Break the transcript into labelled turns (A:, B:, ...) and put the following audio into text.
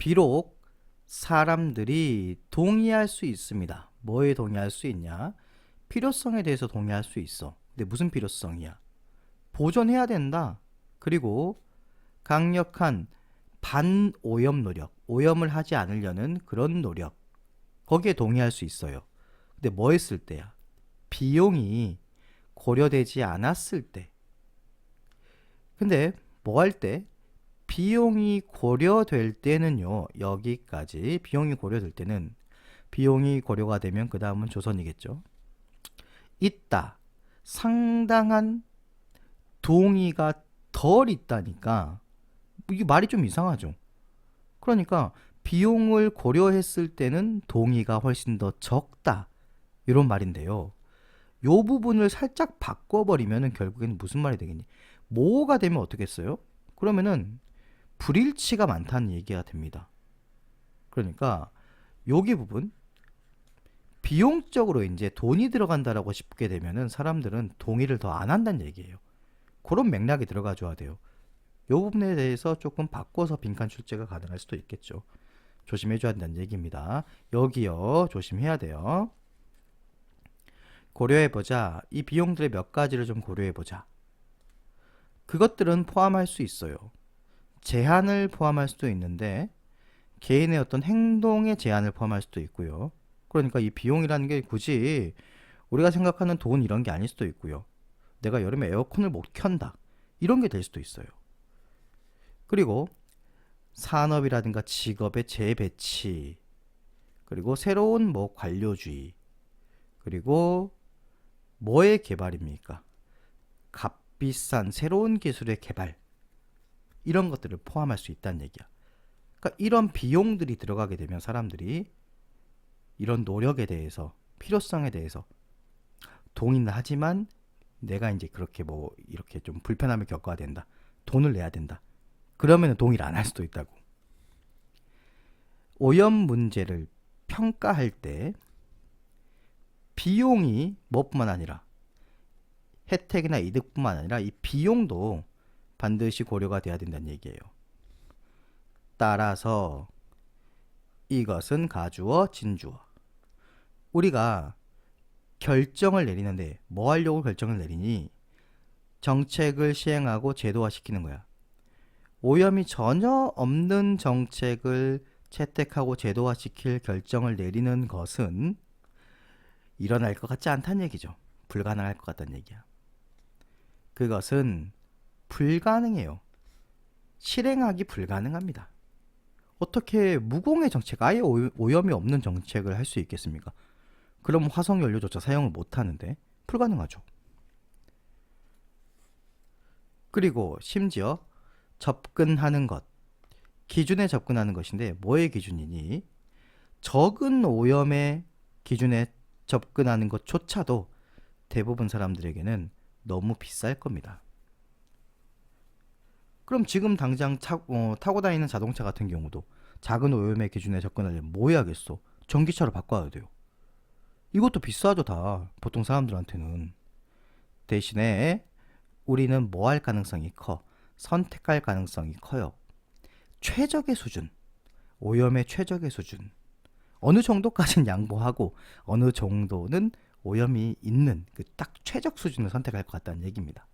A: 비록 사람들이 동의할 수 있습니다. 뭐에 동의할 수 있냐? 필요성에 대해서 동의할 수 있어. 근데 무슨 필요성이야? 보존해야 된다. 그리고 강력한 반오염 노력, 오염을 하지 않으려는 그런 노력, 거기에 동의할 수 있어요. 근데 뭐 했을 때야? 비용이 고려되지 않았을 때. 근데 뭐 할 때? 비용이 고려될 때는요, 여기까지 비용이 고려될 때는, 비용이 고려가 되면 그 다음은 조선이겠죠. 있다. 상당한 동의가 덜 있다니까 이게 말이 좀 이상하죠. 그러니까 비용을 고려했을 때는 동의가 훨씬 더 적다, 이런 말인데요. 요 부분을 살짝 바꿔버리면 결국에는 무슨 말이 되겠니? 뭐가 되면 어떻겠어요? 그러면은 불일치가 많다는 얘기가 됩니다. 그러니까 여기 부분, 비용적으로 이제 돈이 들어간다라고 싶게 되면은 사람들은 동의를 더 안 한다는 얘기예요. 그런 맥락이 들어가 줘야 돼요. 이 부분에 대해서 조금 바꿔서 빈칸 출제가 가능할 수도 있겠죠. 조심해 줘야 된다는 얘기입니다. 여기요, 조심해야 돼요. 고려해보자. 이 비용들의 몇 가지를 좀 고려해보자. 그것들은 포함할 수 있어요. 제한을 포함할 수도 있는데 개인의 어떤 행동의 제한을 포함할 수도 있고요. 그러니까 이 비용이라는 게 굳이 우리가 생각하는 돈 이런 게 아닐 수도 있고요. 내가 여름에 에어컨을 못 켠다, 이런 게 될 수도 있어요. 그리고 산업이라든가 직업의 재배치, 그리고 새로운 뭐 관료주의, 그리고 뭐의 개발입니까? 값비싼 새로운 기술의 개발, 이런 것들을 포함할 수 있다는 얘기야. 그러니까 이런 비용들이 들어가게 되면 사람들이 이런 노력에 대해서, 필요성에 대해서 동의는 하지만 내가 이제 그렇게 뭐 이렇게 좀 불편함을 겪어야 된다, 돈을 내야 된다, 그러면 동의를 안 할 수도 있다고. 오염 문제를 평가할 때 비용이 뭐뿐만 아니라 혜택이나 이득뿐만 아니라 이 비용도 반드시 고려가 돼야 된다는 얘기예요. 따라서 이것은 가주어 진주어. 우리가 결정을 내리는데 뭐 하려고 결정을 내리니? 정책을 시행하고 제도화시키는 거야. 오염이 전혀 없는 정책을 채택하고 제도화시킬 결정을 내리는 것은 일어날 것 같지 않다는 얘기죠. 불가능할 것 같다는 얘기야. 그것은 불가능해요. 실행하기 불가능합니다. 어떻게 무공해 정책, 아예 오염이 없는 정책을 할 수 있겠습니까? 그럼 화석연료조차 사용을 못하는데 불가능하죠. 그리고 심지어 접근하는 것, 기준에 접근하는 것인데 뭐의 기준이니? 적은 오염의 기준에 접근하는 것조차도 대부분 사람들에게는 너무 비쌀 겁니다. 그럼 지금 당장 타고 다니는 자동차 같은 경우도 작은 오염의 기준에 접근하려면 뭐 해야겠어? 전기차로 바꿔야 돼요. 이것도 비싸죠, 다. 보통 사람들한테는. 대신에 우리는 뭐 할 가능성이 커? 선택할 가능성이 커요. 최적의 수준, 오염의 최적의 수준, 어느 정도까지는 양보하고 어느 정도는 오염이 있는 그 딱 최적 수준을 선택할 것 같다는 얘기입니다.